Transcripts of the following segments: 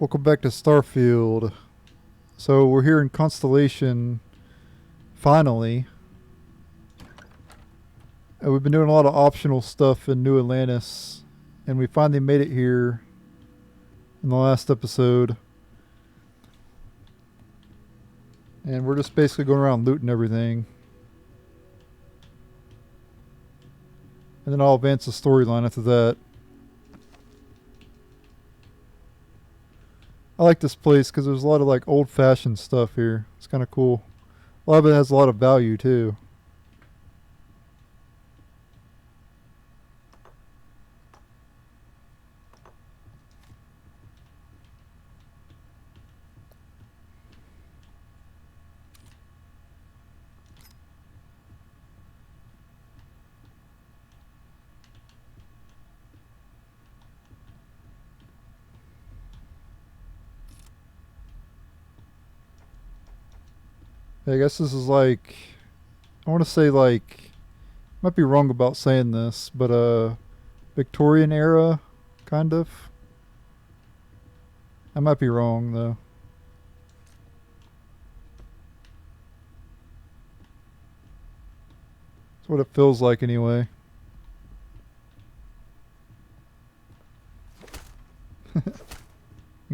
Welcome back to Starfield. So we're here in Constellation, finally. And we've been doing a lot of optional stuff in New Atlantis. And we finally made it here in the last episode. And we're just basically going around looting everything. And then I'll advance the storyline after that. I like this place because there's a lot of like old-fashioned stuff here. It's kind of cool. A lot of it has a lot of value too. I guess this is like, I want to say like, might be wrong about saying this, but Victorian era, kind of. I might be wrong though. That's what it feels like anyway.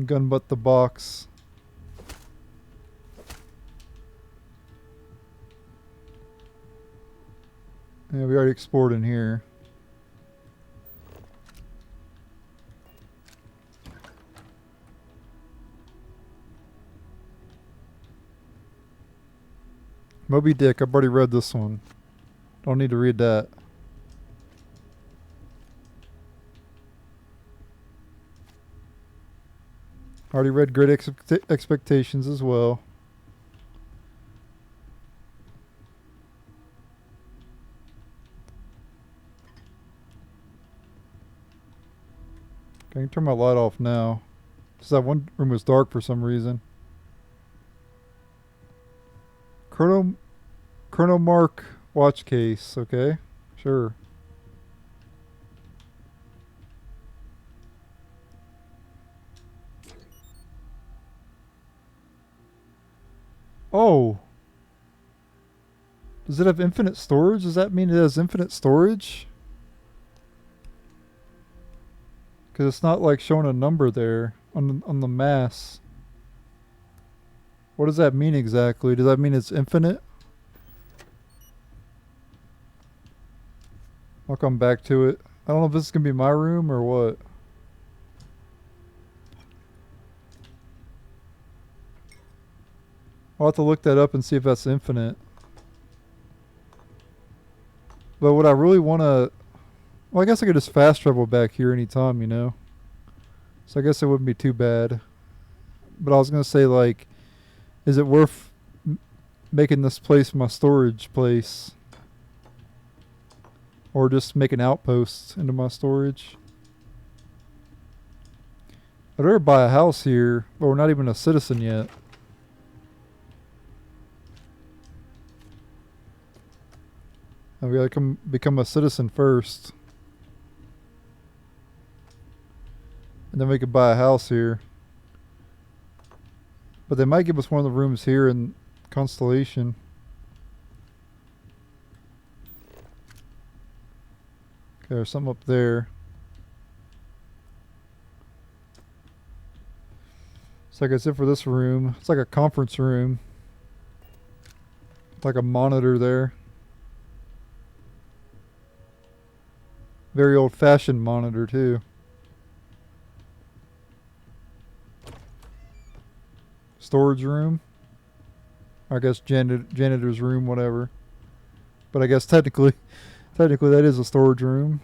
Gun butt the box. Yeah, we already explored in here. Moby Dick, I've already read this one. Don't need to read that. Already read Great Expectations as well. Okay, I can turn my light off now. Just that one room was dark for some reason. Chrono Mark watch case, okay? Sure. Oh. Does it have infinite storage? Does that mean it has infinite storage? Because it's not like showing a number there on the mass. What does that mean exactly? Does that mean it's infinite? I'll come back to it. I don't know if this is going to be my room or what. I'll have to look that up and see if that's infinite. But what I really want to... Well, I guess I could just fast travel back here anytime, you know? So I guess it wouldn't be too bad. But I was going to say, like, is it worth making this place my storage place? Or just make an outpost into my storage? I'd rather buy a house here, but we're not even a citizen yet. And we gotta become a citizen first. And then we could buy a house here. But they might give us one of the rooms here in Constellation. Okay, there's something up there. So like I said for this room, it's like a conference room. Like a monitor there. Very old-fashioned monitor too. Storage room. I guess janitor's room, whatever. But I guess technically that is a storage room.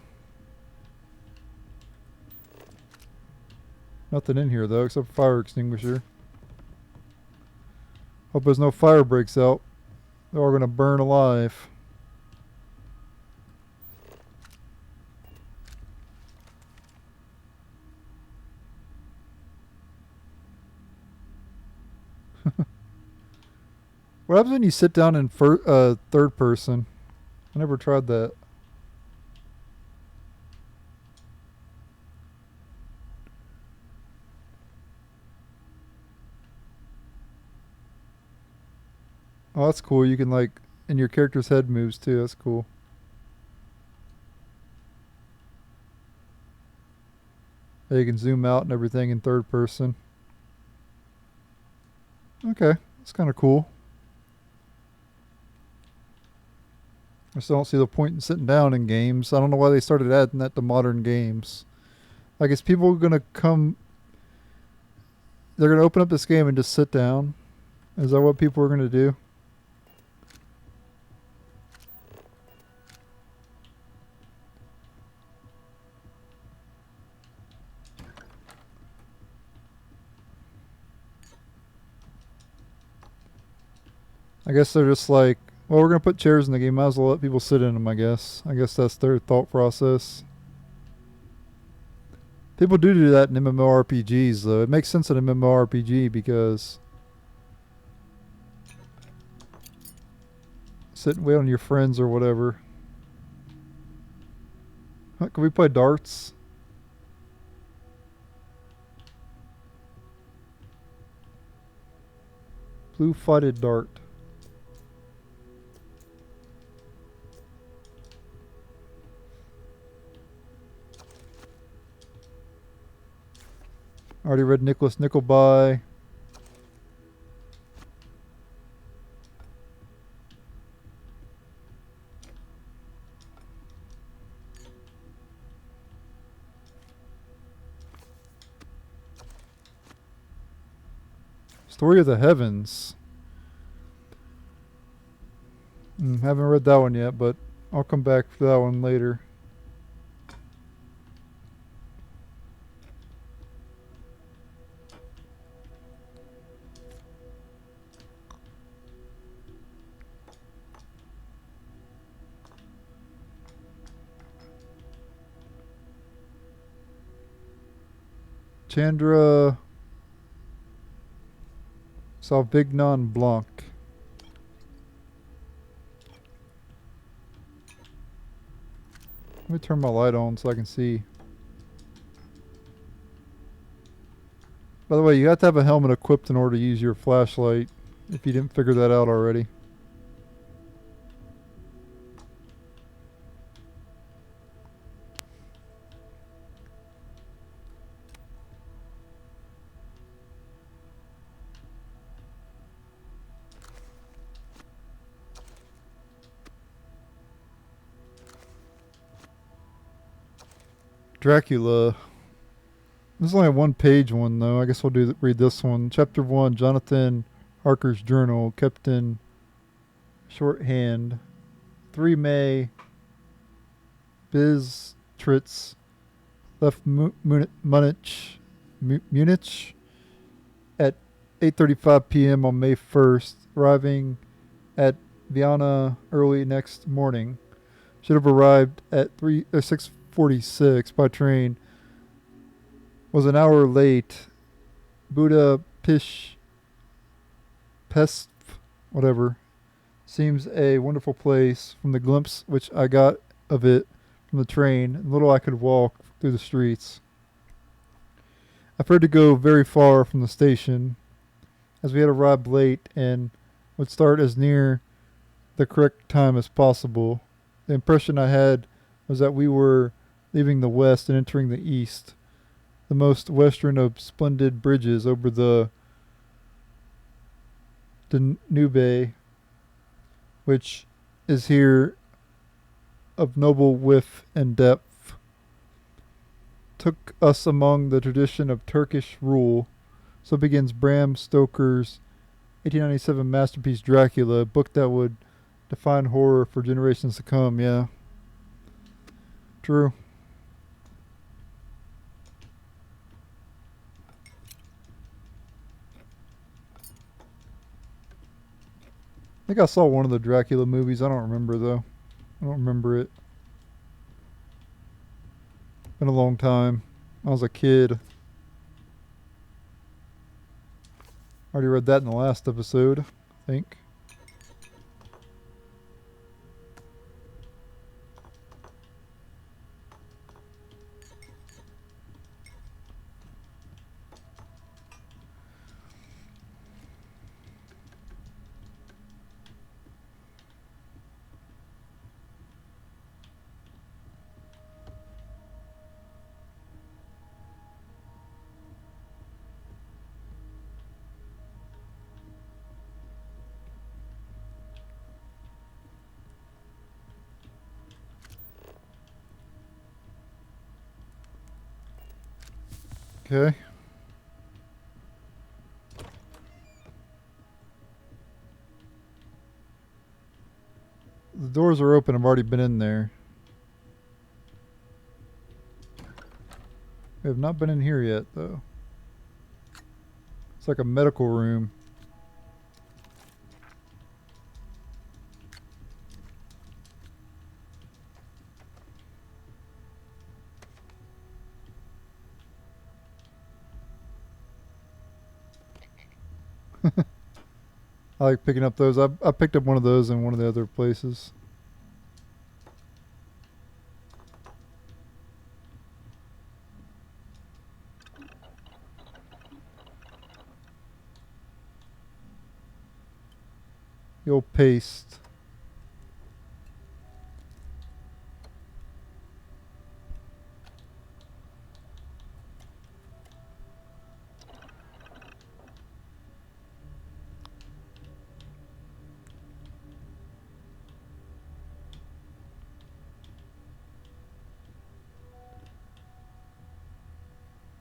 Nothing in here though, except fire extinguisher. Hope there's no fire breaks out. They're all gonna burn alive. What happens when you sit down in third person? I never tried that. Oh, that's cool. You can like, and your character's head moves too. That's cool. Yeah, you can zoom out and everything in third person. Okay, that's kind of cool. I still don't see the point in sitting down in games. I don't know why they started adding that to modern games. Like, is people gonna come? They're gonna open up this game and just sit down. Is that what people are gonna do? I guess they're just like, well, we're gonna put chairs in the game. Might as well let people sit in them. I guess. I guess that's their thought process. People do that in MMORPGs, though. It makes sense in MMORPG because sit and wait on your friends or whatever. Huh, can we play darts? Blue footed dart. Already read Nicholas Nickleby. Story of the Heavens. Haven't read that one yet, but I'll come back for that one later. Chandra Sauvignon Blanc. Let me turn my light on so I can see. By the way, you have to have a helmet equipped in order to use your flashlight, if you didn't figure that out already. Dracula. This is only a one page one, though. I guess we'll read this one. Chapter 1, Jonathan Harker's Journal, kept in shorthand. 3 May, Bistritz left Munich at 8:35 p.m. on May 1st, arriving at Vienna early next morning. Should have arrived at 6:46 by train. Was an hour late. Budapest, Pest, whatever. Seems a wonderful place from the glimpse which I got of it from the train, and little I could walk through the streets. I preferred to go very far from the station, as we had arrived late and would start as near the correct time as possible. The impression I had was that we were leaving the west and entering the east, the most western of splendid bridges over the Danube, which is here of noble width and depth, took us among the tradition of Turkish rule. So begins Bram Stoker's 1897 masterpiece Dracula, a book that would define horror for generations to come. Yeah, true. I think I saw one of the Dracula movies. I don't remember though. I don't remember it. Been a long time. I was a kid. Already read that in the last episode, I think. Okay. The doors are open. I've already been in there. We have not been in here yet, though. It's like a medical room. I like picking up those. I picked up one of those in one of the other places. The old paste.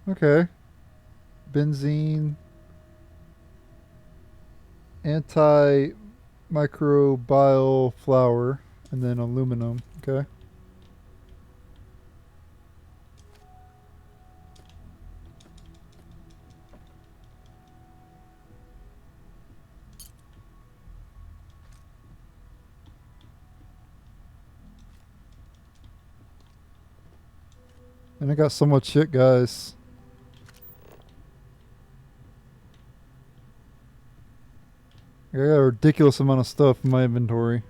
Okay. Benzene. Antimicrobial flour. And then aluminum. Okay. And I got so much shit, guys. I got a ridiculous amount of stuff in my inventory.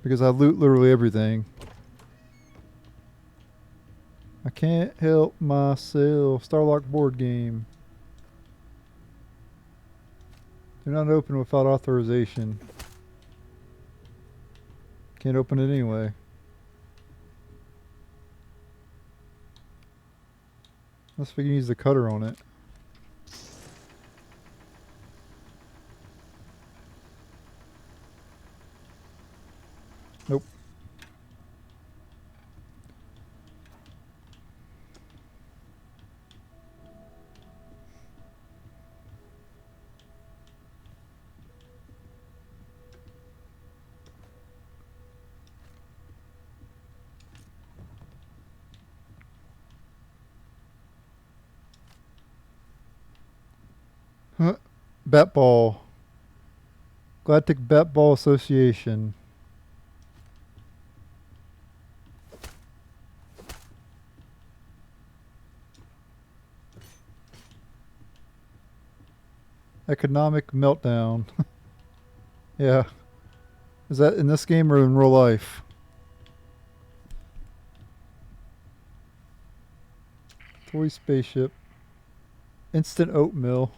Because I loot literally everything. I can't help myself. Starlock board game. Do not open without authorization. Can't open it anyway. Unless we can use the cutter on it. Nope. Huh. Bat ball. Galactic Bat Ball Association. Economic meltdown. Yeah. Is that in this game or in real life? Toy spaceship. Instant oatmeal.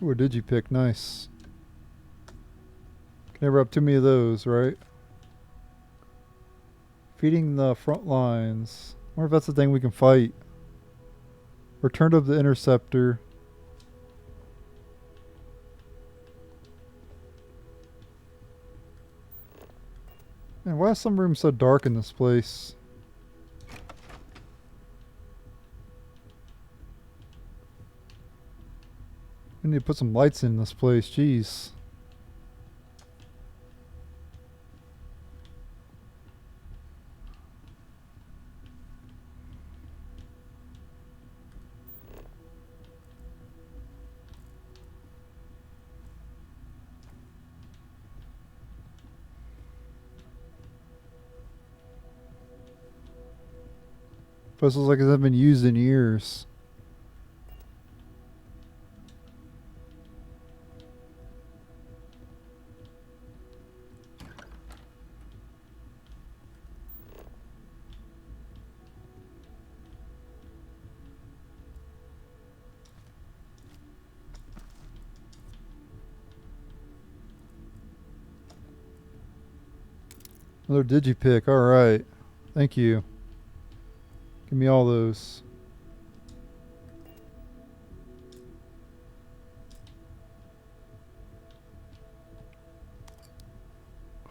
What did you pick? Nice. Can never have too many of those, right? Feeding the front lines. I wonder if that's the thing we can fight. Return of the interceptor. Man, why is some room so dark in this place? We need to put some lights in this place. Jeez. Plus, looks like it hasn't been used in years. Another digipick. All right. Thank you. Give me all those.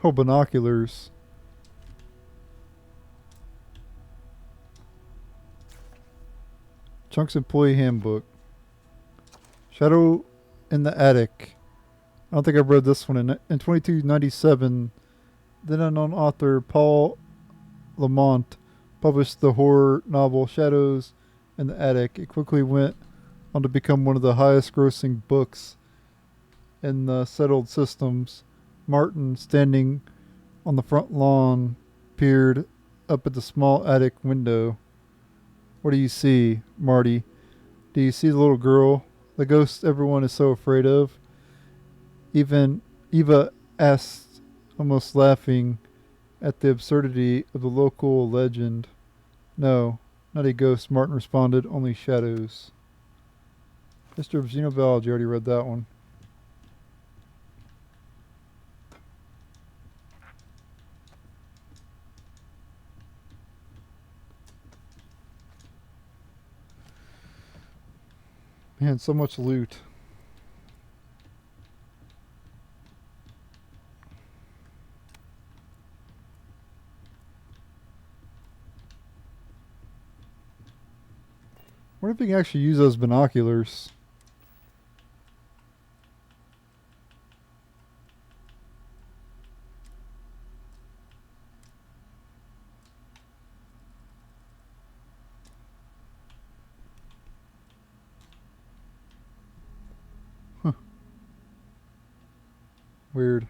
Oh, binoculars. Chunks Employee Handbook. Shadow in the Attic. I don't think I've read this one. In 2297, then unknown author Paul Lamont published the horror novel Shadows in the Attic. It quickly went on to become one of the highest grossing books in the settled systems. Martin, standing on the front lawn, peered up at the small attic window. What do you see, Marty? Do you see the little girl? The ghost everyone is so afraid of? Even Eva asked, almost laughing at the absurdity of the local legend. No, not a ghost, Martin responded, only shadows. History of Xenobiology, already read that one. Man, so much loot. I wonder if you can actually use those binoculars. Huh. Weird.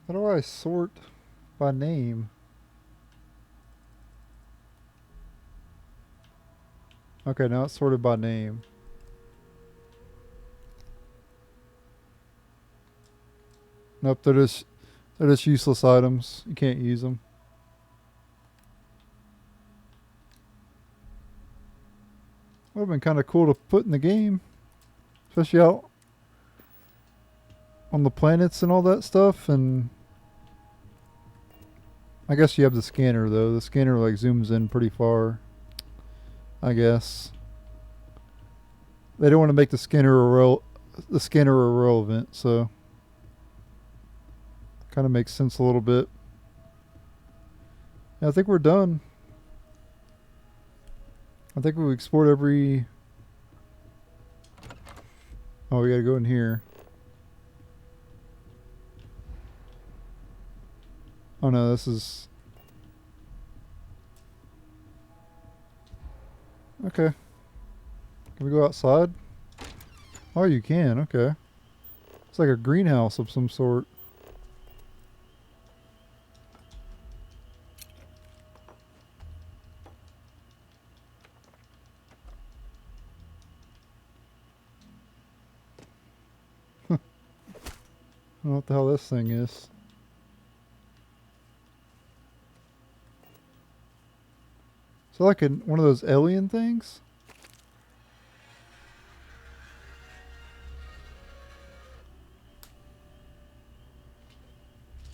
How do I sort by name? Okay, now it's sorted by name. Nope, they're just useless items. You can't use them. Would have been kind of cool to put in the game, especially out on the planets and all that stuff. And I guess you have the scanner though. The scanner like zooms in pretty far. I guess they don't want to make the scanner irrelevant, so kind of makes sense a little bit. Yeah, I think we're done. I think we've explored every. Oh, we gotta go in here. Oh no, this is. Okay. Can we go outside? Oh, you can. Okay. It's like a greenhouse of some sort. I don't know what the hell this thing is. So like one of those alien things?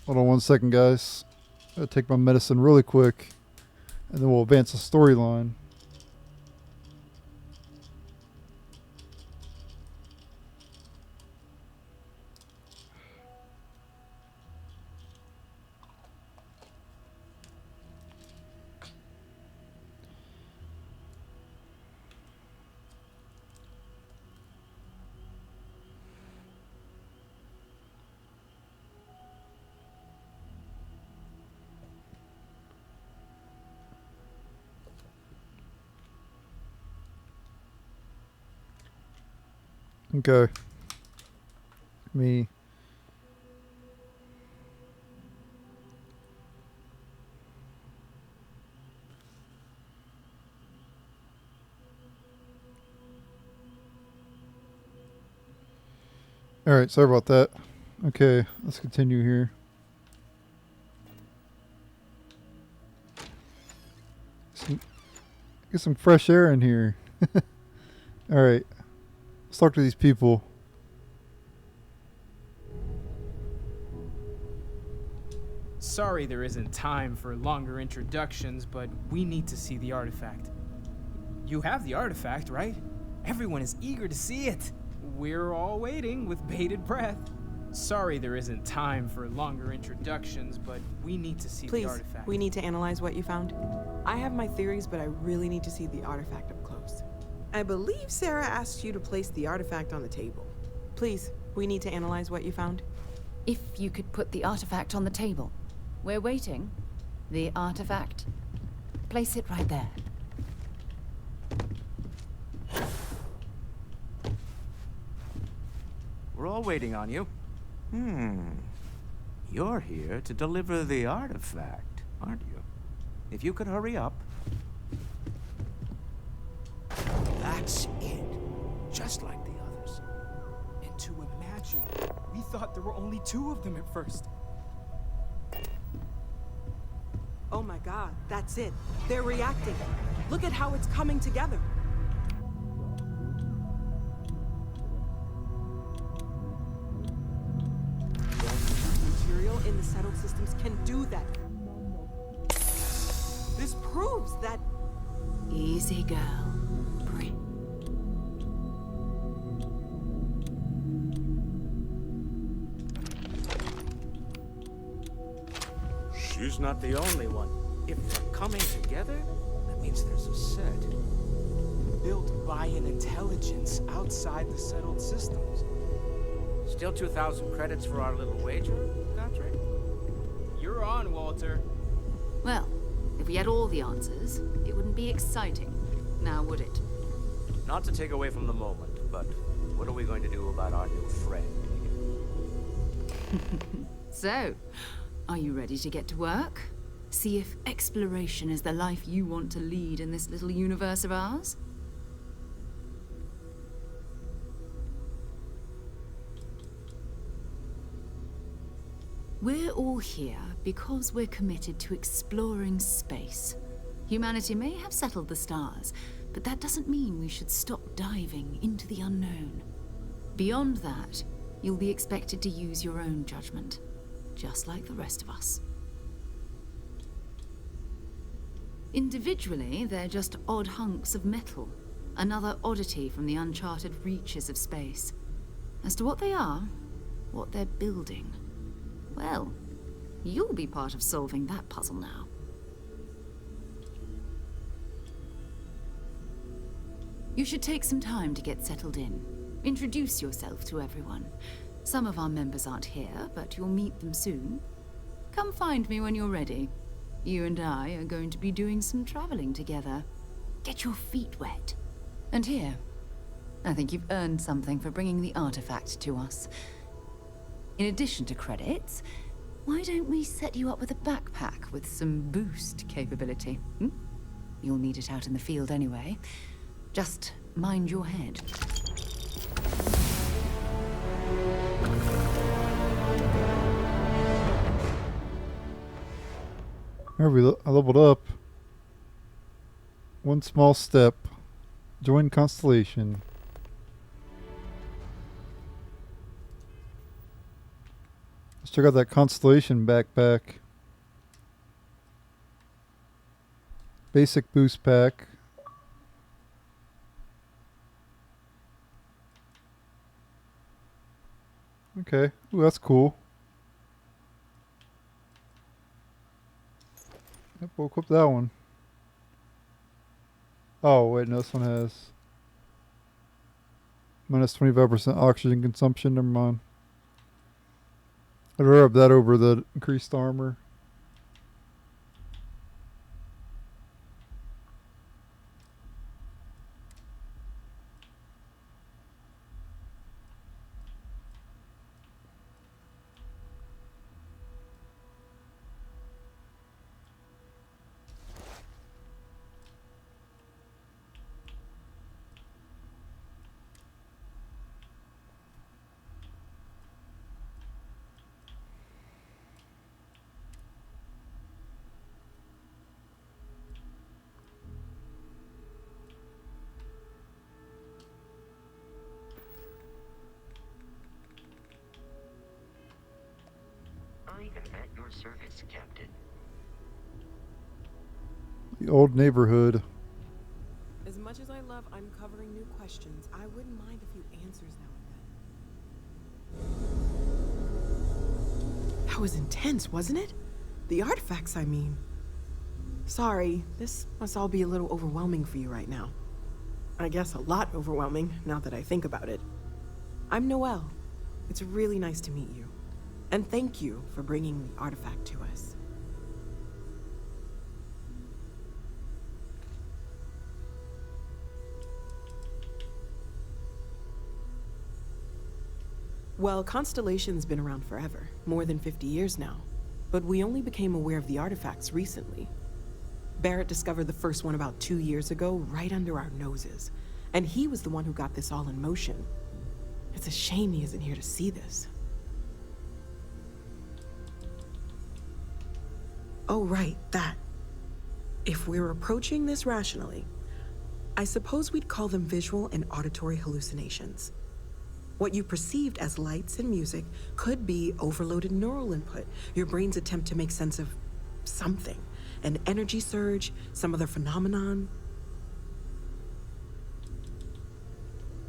Hold on one second, guys. Gotta take my medicine really quick, and then we'll advance the storyline. Okay. Me. Alright, sorry about that. Okay, let's continue here. get some fresh air in here. All right, let's talk to these people. Sorry there isn't time for longer introductions, but we need to see the artifact. You have the artifact, right? Everyone is eager to see it. We're all waiting with bated breath. Sorry there isn't time for longer introductions, but we need to see the artifact. Please, we need to analyze what you found. I have my theories, but I really need to see the artifact up close. I believe Sarah asked you to place the artifact on the table. Please, we need to analyze what you found. If you could put the artifact on the table. We're waiting. The artifact. Place it right there. We're all waiting on you. You're here to deliver the artifact, aren't you? If you could hurry up. That's it. Just like the others. And to imagine, we thought there were only 2 of them at first. Oh my god, that's it. They're reacting. Look at how it's coming together. Material in the settled systems can do that. This proves that... Easy, girl. Breathe. She's not the only one. If they're coming together, that means there's a set. Built by an intelligence outside the settled systems. Still 2,000 credits for our little wager, Patrick? You're on, Walter. Well, if we had all the answers, it wouldn't be exciting. Now, would it? Not to take away from the moment, but what are we going to do about our new friend here? So, are you ready to get to work? See if exploration is the life you want to lead in this little universe of ours? We're all here because we're committed to exploring space. Humanity may have settled the stars, but that doesn't mean we should stop diving into the unknown. Beyond that, you'll be expected to use your own judgment, just like the rest of us. Individually, they're just odd hunks of metal, another oddity from the uncharted reaches of space. As to what they are, what they're building, well, you'll be part of solving that puzzle now. You should take some time to get settled in. Introduce yourself to everyone. Some of our members aren't here, but you'll meet them soon. Come find me when you're ready. You and I are going to be doing some traveling together. Get your feet wet. And here, I think you've earned something for bringing the artifact to us. In addition to credits, why don't we set you up with a backpack with some boost capability? You'll need it out in the field anyway. Just mind your head. There I leveled up. One small step. Join Constellation. Let's check out that Constellation backpack. Basic boost pack. Okay. Ooh, that's cool. Yep, we'll equip that one. Oh, wait, no, this one has minus 25% oxygen consumption. Never mind. I'd rather have that over the increased armor. am at your service, Captain. The old neighborhood. As much as I love uncovering new questions, I wouldn't mind a few answers now and then. That was intense, wasn't it? The artifacts, I mean. Sorry, this must all be a little overwhelming for you right now. I guess a lot overwhelming, now that I think about it. I'm Noelle. It's really nice to meet you. And thank you for bringing the artifact to us. Well, Constellation's been around forever, more than 50 years now. But we only became aware of the artifacts recently. Barrett discovered the first one about 2 years ago, right under our noses. And he was the one who got this all in motion. It's a shame he isn't here to see this. Oh, right, that. If we're approaching this rationally, I suppose we'd call them visual and auditory hallucinations. What you perceived as lights and music could be overloaded neural input, your brain's attempt to make sense of something. An energy surge, some other phenomenon.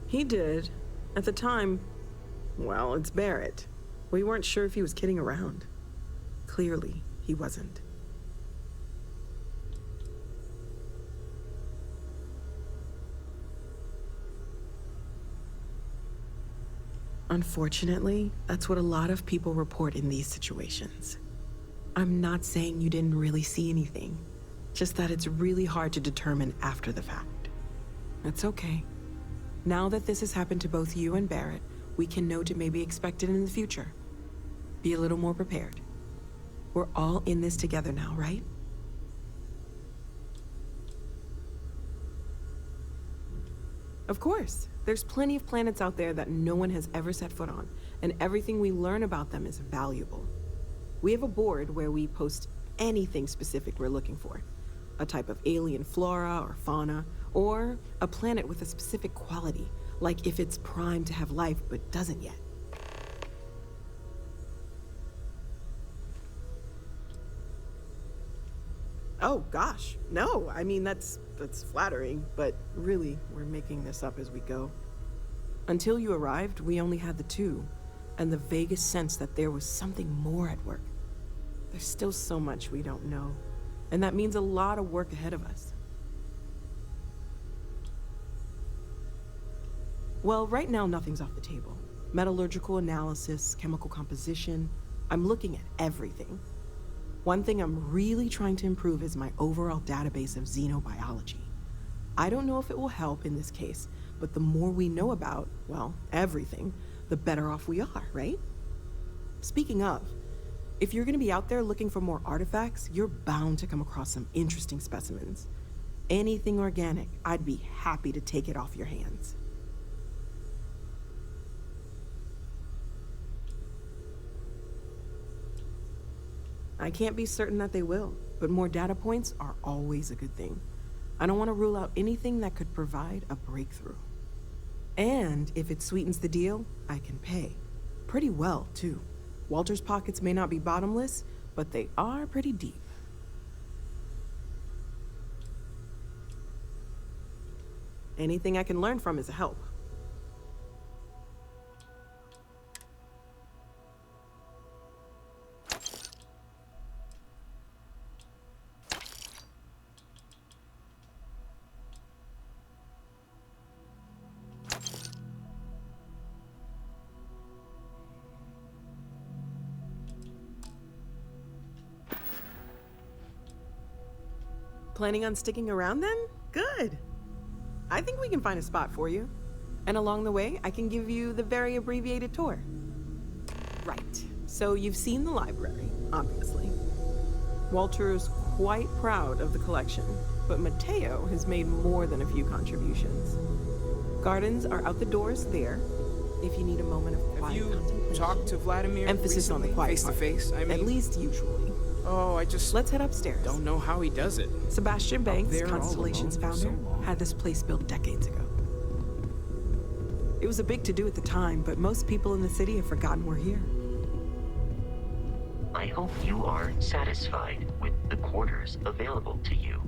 He did. At the time, well, it's Barrett. We weren't sure if he was kidding around. Clearly, he wasn't. Unfortunately, that's what a lot of people report in these situations. I'm not saying you didn't really see anything, just that it's really hard to determine after the fact. It's okay. Now that this has happened to both you and Barrett, we can know to maybe expect it in the future. Be a little more prepared. We're all in this together now, right? Of course. There's plenty of planets out there that no one has ever set foot on, and everything we learn about them is valuable. We have a board where we post anything specific we're looking for. A type of alien flora or fauna, or a planet with a specific quality, like if it's primed to have life but doesn't yet. Oh gosh, no, I mean that's flattering, but really, we're making this up as we go. Until you arrived, we only had the two, and the vaguest sense that there was something more at work. There's still so much we don't know, and that means a lot of work ahead of us. Well, right now nothing's off the table. Metallurgical analysis, chemical composition, I'm looking at everything. One thing I'm really trying to improve is my overall database of xenobiology. I don't know if it will help in this case, but the more we know about, well, everything, the better off we are, right? Speaking of, if you're gonna be out there looking for more artifacts, you're bound to come across some interesting specimens. Anything organic, I'd be happy to take it off your hands. I can't be certain that they will, but more data points are always a good thing. I don't want to rule out anything that could provide a breakthrough. And if it sweetens the deal, I can pay. Pretty well, too. Walter's pockets may not be bottomless, but they are pretty deep. Anything I can learn from is a help. Planning on sticking around then? Good. I think we can find a spot for you. And along the way, I can give you the very abbreviated tour. Right. So you've seen the library, obviously. Walter's quite proud of the collection, but Mateo has made more than a few contributions. Gardens are out the doors there, if you need a moment of quiet contemplation. Have you talked to Vladimir Emphasis on the quiet face part. to face? I mean, At least usually. Oh, I just Let's head upstairs. don't know how he does it. Sebastian Banks, there all Constellation's alone for so founder, long. had this place built decades ago. It was a big to-do at the time, but most people in the city have forgotten we're here. I hope you are satisfied with the quarters available to you.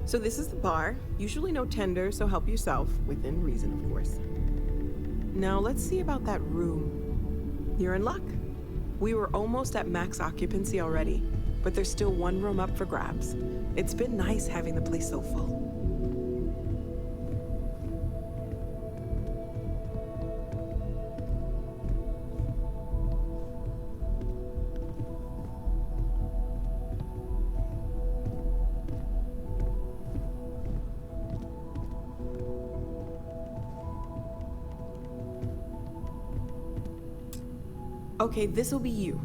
So this is the bar. Usually no tender, so help yourself, within reason, of course. Now let's see about that room. You're in luck. We were almost at max occupancy already, but there's still one room up for grabs. It's been nice having the place so full. Okay, this'll be you.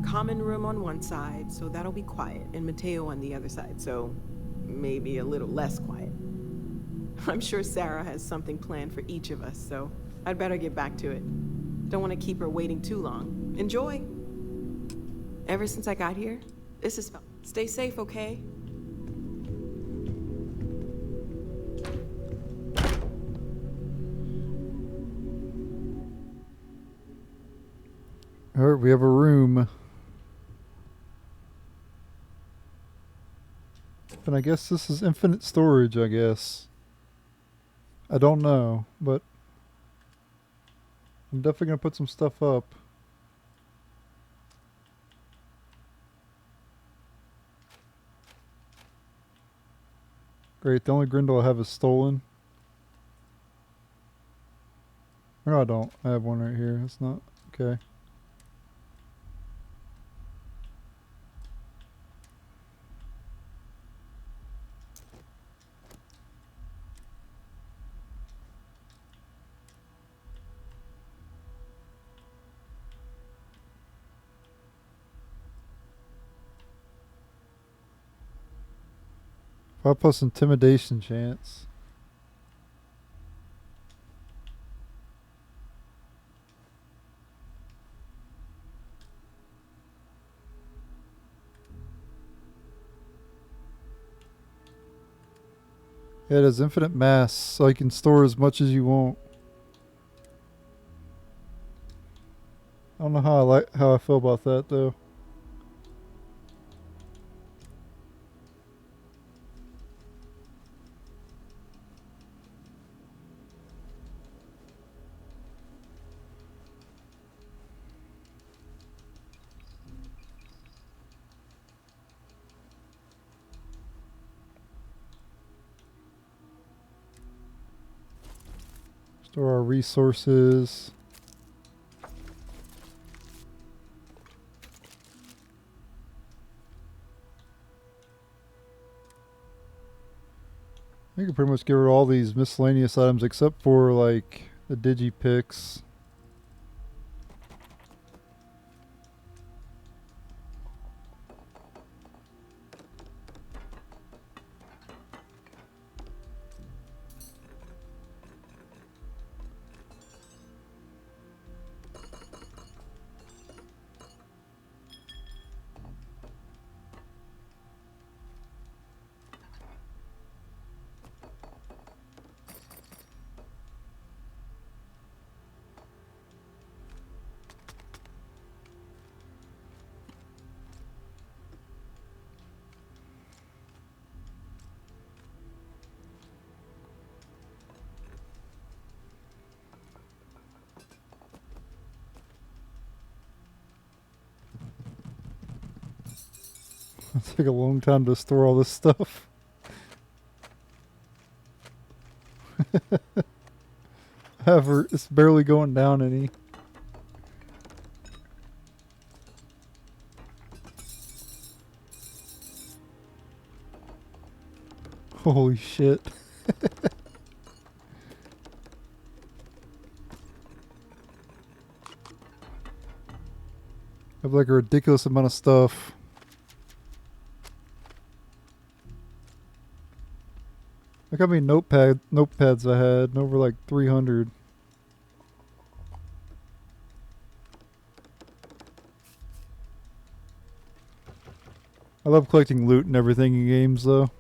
Common room on one side, so that'll be quiet, and Mateo on the other side, so maybe a little less quiet. I'm sure Sarah has something planned for each of us, so I'd better get back to it. Don't want to keep her waiting too long. Enjoy! Ever since I got here, this is fun. Stay safe, okay? Alright, we have a room. And I guess this is infinite storage, I guess. I don't know, but I'm definitely going to put some stuff up. Great, the only grindle I have is stolen. No, I don't. I have one right here. It's not. Okay. Five plus intimidation chance. Yeah, it has infinite mass, so you can store as much as you want. I don't know how I feel about that though. Store our resources. You can pretty much get rid of all these miscellaneous items except for like the digipicks. It'll take a long time to store all this stuff. However, it's barely going down any. Holy shit. have like a ridiculous amount of stuff. Look how many notepads I had, over like 300. I love collecting loot and everything in games though.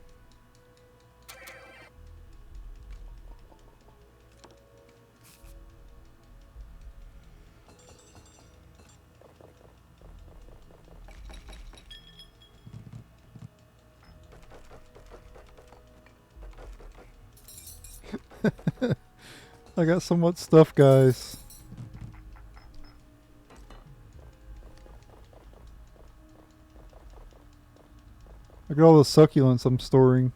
I got so much stuff, guys. Look at all the succulents I'm storing.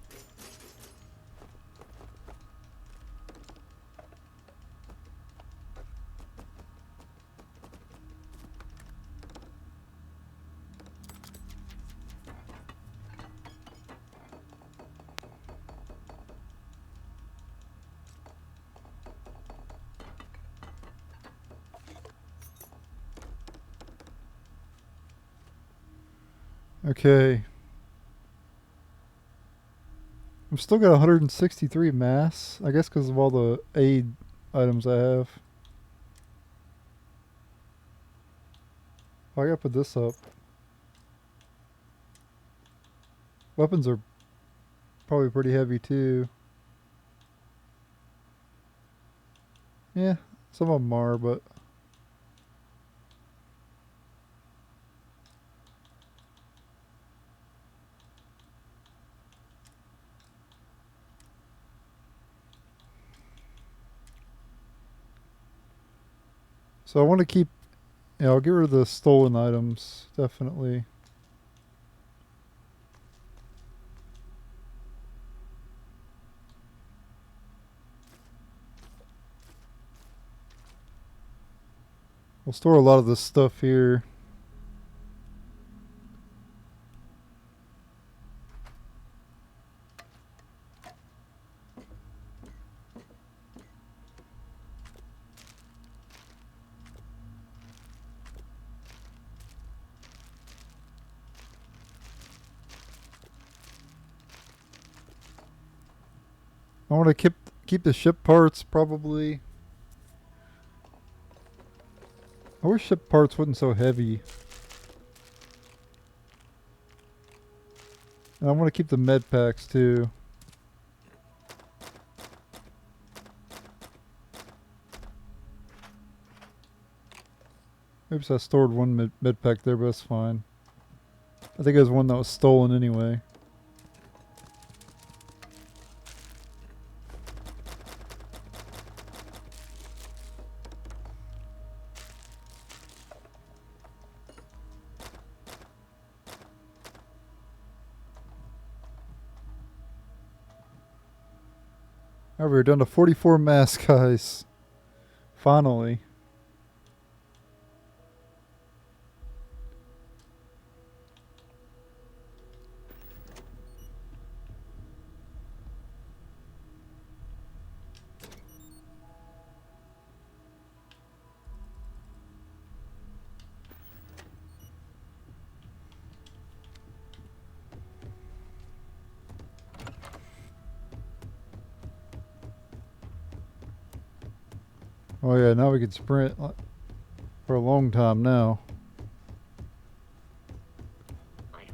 Okay. I've still got 163 mass. I guess because of all the aid items I have. Oh, I gotta put this up. Weapons are probably pretty heavy too. Yeah, some of them are, but... So I want to keep... Yeah, I'll get rid of the stolen items, definitely. We'll store a lot of this stuff here. I want to keep the ship parts, probably. I wish ship parts wasn't so heavy. And I want to keep the med packs too. Oops, I stored one med pack there, but that's fine. I think it was one that was stolen anyway. Alright, we're down to 44 mass, guys. Finally. Oh yeah, now we can sprint for a long time now.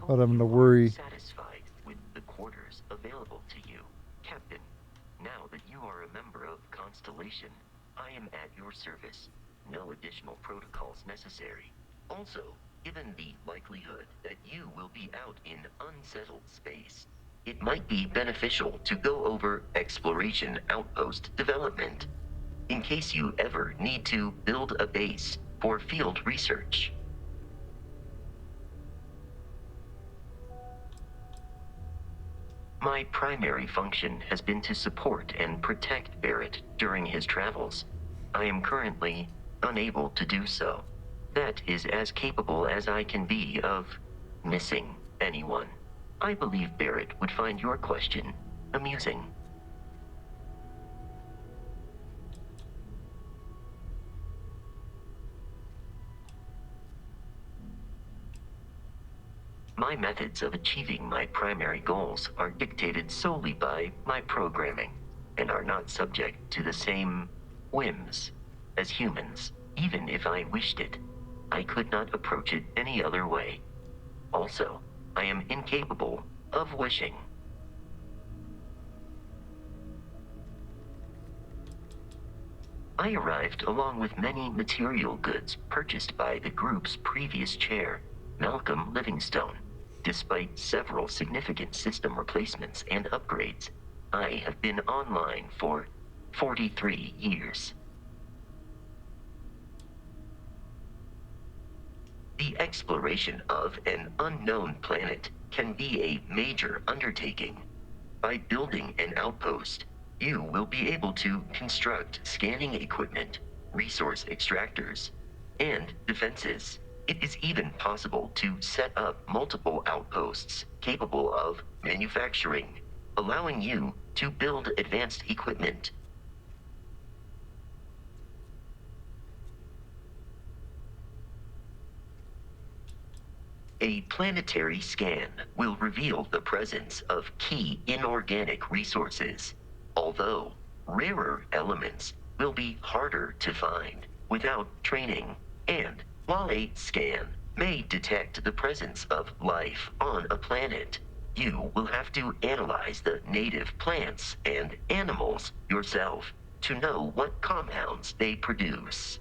Without having to worry. Satisfied with the quarters available to you, Captain. Now that you are a member of Constellation, I am at your service. No additional protocols necessary. Also, given the likelihood that you will be out in unsettled space, it might be beneficial to go over exploration outpost development, in case you ever need to build a base for field research. My primary function has been to support and protect Barrett during his travels. I am currently unable to do so. That is as capable as I can be of missing anyone. I believe Barrett would find your question amusing. My methods of achieving my primary goals are dictated solely by my programming, and are not subject to the same whims as humans. Even if I wished it, I could not approach it any other way. Also, I am incapable of wishing. I arrived along with many material goods purchased by the group's previous chair, Malcolm Livingstone. Despite several significant system replacements and upgrades, I have been online for 43 years. The exploration of an unknown planet can be a major undertaking. By building an outpost, you will be able to construct scanning equipment, resource extractors, and defenses. It is even possible to set up multiple outposts capable of manufacturing, allowing you to build advanced equipment. A planetary scan will reveal the presence of key inorganic resources, although rarer elements will be harder to find without training. And while a scan may detect the presence of life on a planet, you will have to analyze the native plants and animals yourself to know what compounds they produce.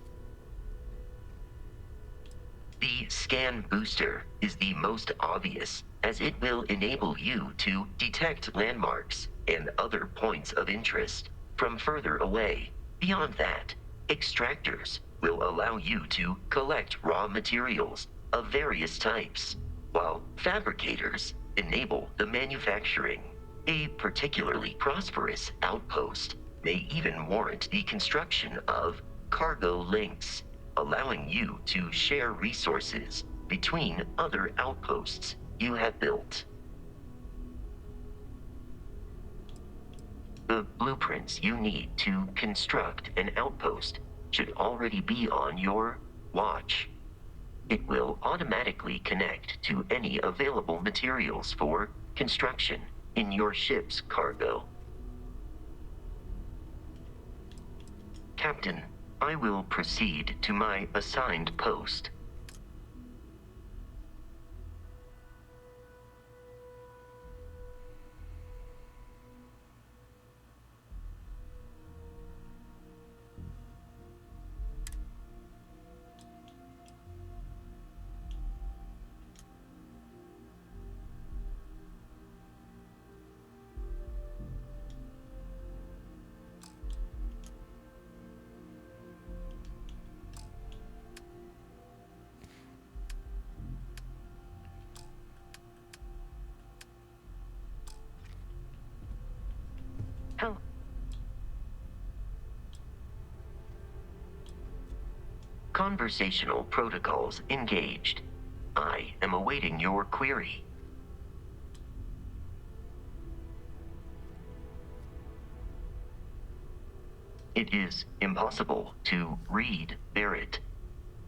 The scan booster is the most obvious, as it will enable you to detect landmarks and other points of interest from further away. Beyond that, extractors will allow you to collect raw materials of various types, while fabricators enable the manufacturing. A particularly prosperous outpost may even warrant the construction of cargo links, allowing you to share resources between other outposts you have built. The blueprints you need to construct an outpost should already be on your watch. It will automatically connect to any available materials for construction in your ship's cargo. Captain, I will proceed to my assigned post. How? Conversational protocols engaged. I am awaiting your query. It is impossible to read Barrett.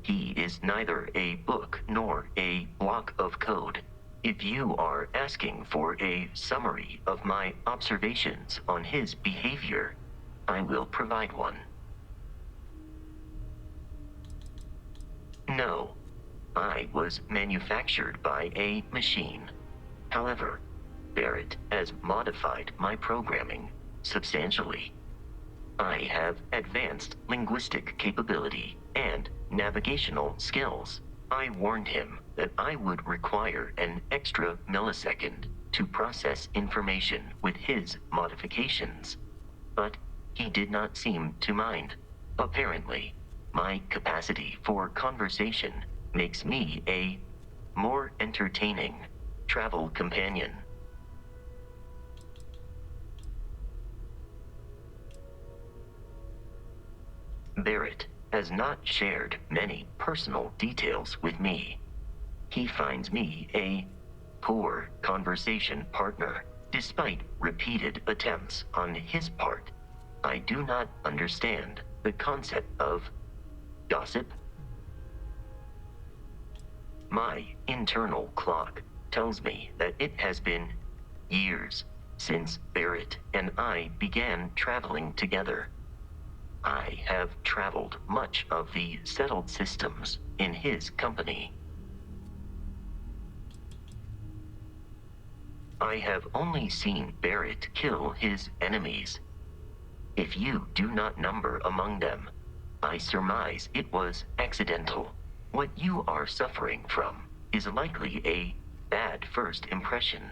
He is neither a book nor a block of code. If you are asking for a summary of my observations on his behavior, I will provide one. No, I was manufactured by a machine. However, Barrett has modified my programming substantially. I have advanced linguistic capability and navigational skills. I warned him that I would require an extra millisecond to process information with his modifications, but he did not seem to mind. Apparently, my capacity for conversation makes me a more entertaining travel companion. Barrett has not shared many personal details with me. He finds me a poor conversation partner, despite repeated attempts on his part. I do not understand the concept of gossip. My internal clock tells me that it has been years since Barrett and I began traveling together. I have traveled much of the settled systems in his company. I have only seen Barrett kill his enemies. If you do not number among them, I surmise it was accidental. What you are suffering from is likely a bad first impression.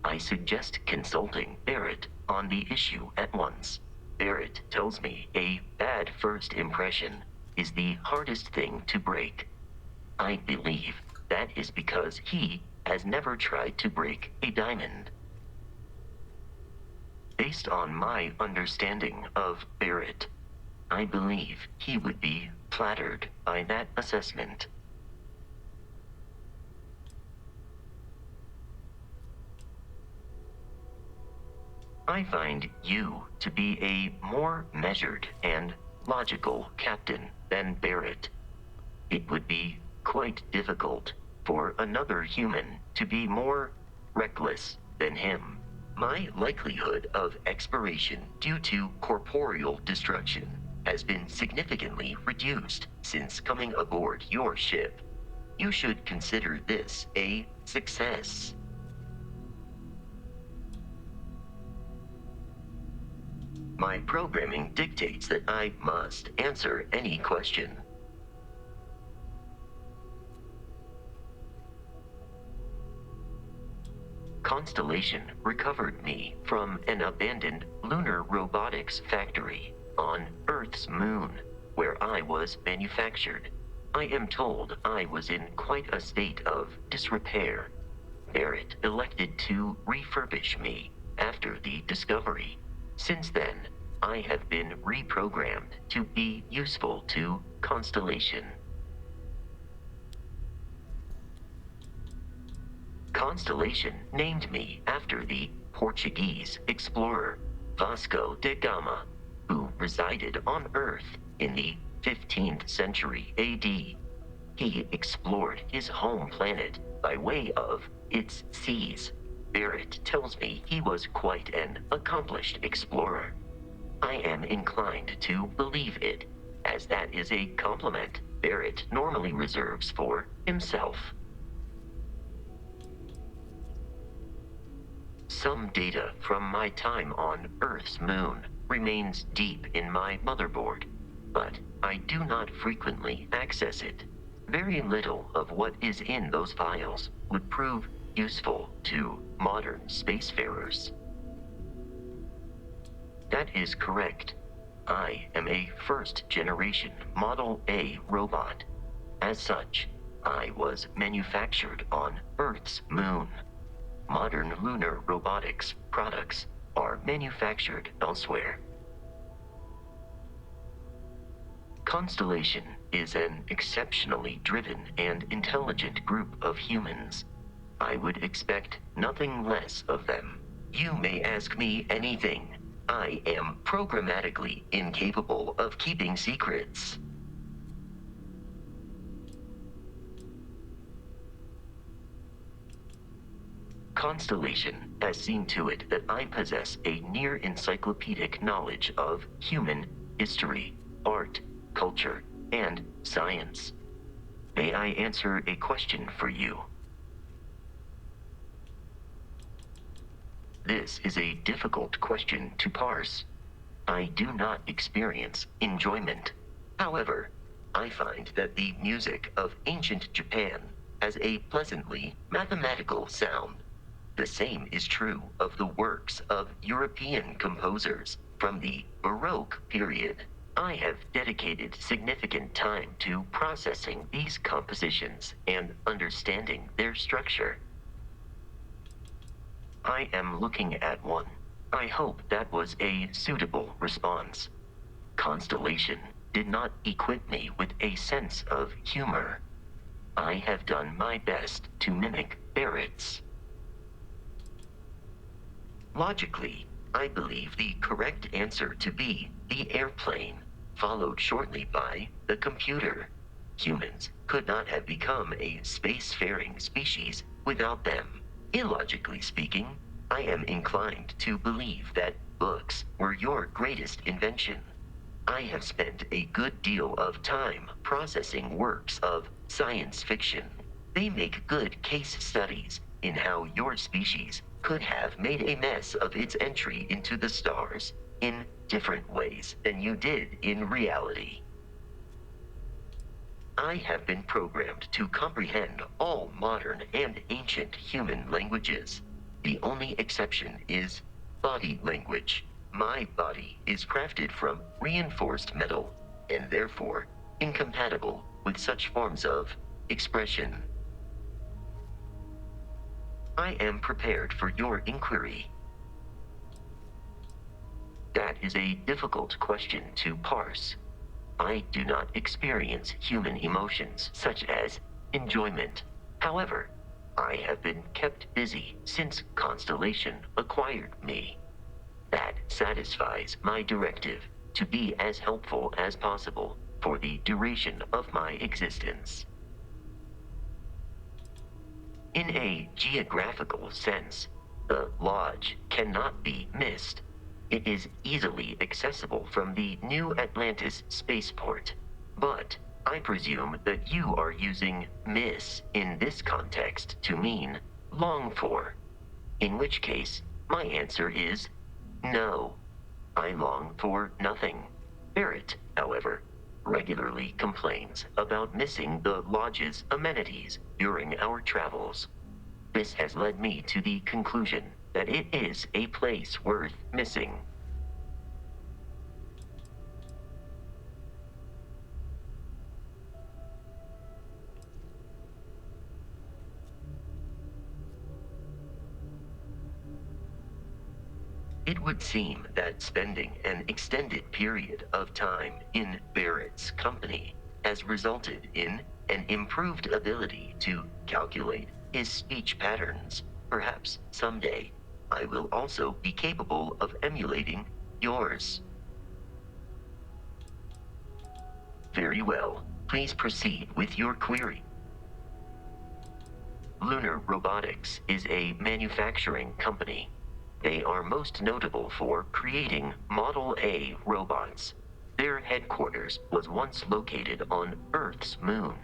I suggest consulting Barrett on the issue at once. Barrett tells me a bad first impression is the hardest thing to break. I believe that is because he has never tried to break a diamond. Based on my understanding of Barrett, I believe he would be flattered by that assessment. I find you to be a more measured and logical captain than Barrett. It would be quite difficult for another human to be more reckless than him. My likelihood of expiration due to corporeal destruction has been significantly reduced since coming aboard your ship. You should consider this a success. My programming dictates that I must answer any question. Constellation recovered me from an abandoned lunar robotics factory on Earth's moon, where I was manufactured. I am told I was in quite a state of disrepair. Barrett elected to refurbish me after the discovery. Since then, I have been reprogrammed to be useful to Constellation. Constellation named me after the Portuguese explorer Vasco da Gama, who resided on Earth in the 15th century AD. He explored his home planet by way of its seas. Barrett tells me he was quite an accomplished explorer. I am inclined to believe it, as that is a compliment Barrett normally reserves for himself. Some data from my time on Earth's moon remains deep in my motherboard, but I do not frequently access it. Very little of what is in those files would prove useful to modern spacefarers. That is correct. I am a first-generation Model A robot. As such, I was manufactured on Earth's moon. Modern lunar robotics products are manufactured elsewhere. Constellation is an exceptionally driven and intelligent group of humans. I would expect nothing less of them. You may ask me anything. I am programmatically incapable of keeping secrets. Constellation has seen to it that I possess a near encyclopedic knowledge of human history, art, culture, and science. May I answer a question for you? This is a difficult question to parse. I do not experience enjoyment. However, I find that the music of ancient Japan has a pleasantly mathematical sound. The same is true of the works of European composers from the Baroque period. I have dedicated significant time to processing these compositions and understanding their structure. I am looking at one. I hope that was a suitable response. Constellation did not equip me with a sense of humor. I have done my best to mimic Barrett's. Logically, I believe the correct answer to be the airplane, followed shortly by the computer. Humans could not have become a spacefaring species Without them, illogically speaking, I am inclined to believe that books were your greatest invention. I have spent a good deal of time processing works of science fiction. They make good case studies in how your species could have made a mess of its entry into the stars in different ways than you did in reality. I have been programmed to comprehend all modern and ancient human languages. The only exception is body language. My body is crafted from reinforced metal, and therefore incompatible with such forms of expression. I am prepared for your inquiry. That is a difficult question to parse. I do not experience human emotions such as enjoyment. However, I have been kept busy since Constellation acquired me. That satisfies my directive to be as helpful as possible for the duration of my existence. In a geographical sense, the Lodge cannot be missed. It is easily accessible from the New Atlantis spaceport. But I presume that you are using miss in this context to mean long for. In which case, my answer is no. I long for nothing. Barrett, however, regularly complains about missing the Lodge's amenities during our travels. This has led me to the conclusion that it is a place worth missing. It would seem that spending an extended period of time in Barrett's company has resulted in an improved ability to calculate his speech patterns. Perhaps someday I will also be capable of emulating yours. Very well. Please proceed with your query. Lunar Robotics is a manufacturing company. They are most notable for creating Model A robots. Their headquarters was once located on Earth's moon.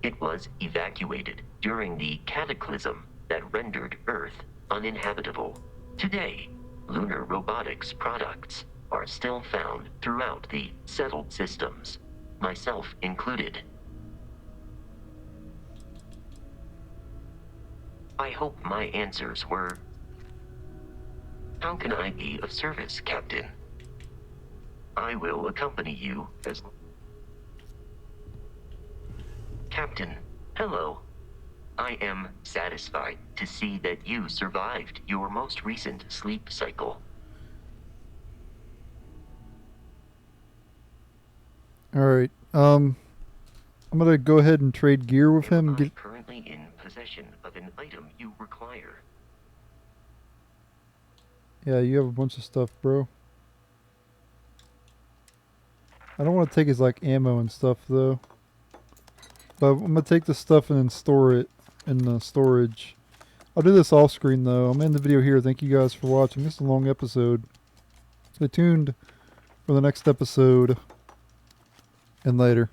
It was evacuated during the cataclysm that rendered Earth uninhabitable. Today, Lunar Robotics products are still found throughout the settled systems, myself included. I hope my answers were... How can I be of service, Captain? I will accompany you as... Captain, hello. I am satisfied to see that you survived your most recent sleep cycle. Alright, I'm gonna go ahead and trade gear with him. Am I currently in possession of an item you require? Yeah, you have a bunch of stuff, bro. I don't want to take his, like, ammo and stuff, though. But I'm gonna take the stuff and then store it in the storage. I'll do this off screen, though. I'm in the video here. Thank you guys for watching. This is a long episode. Stay tuned for the next episode. And later.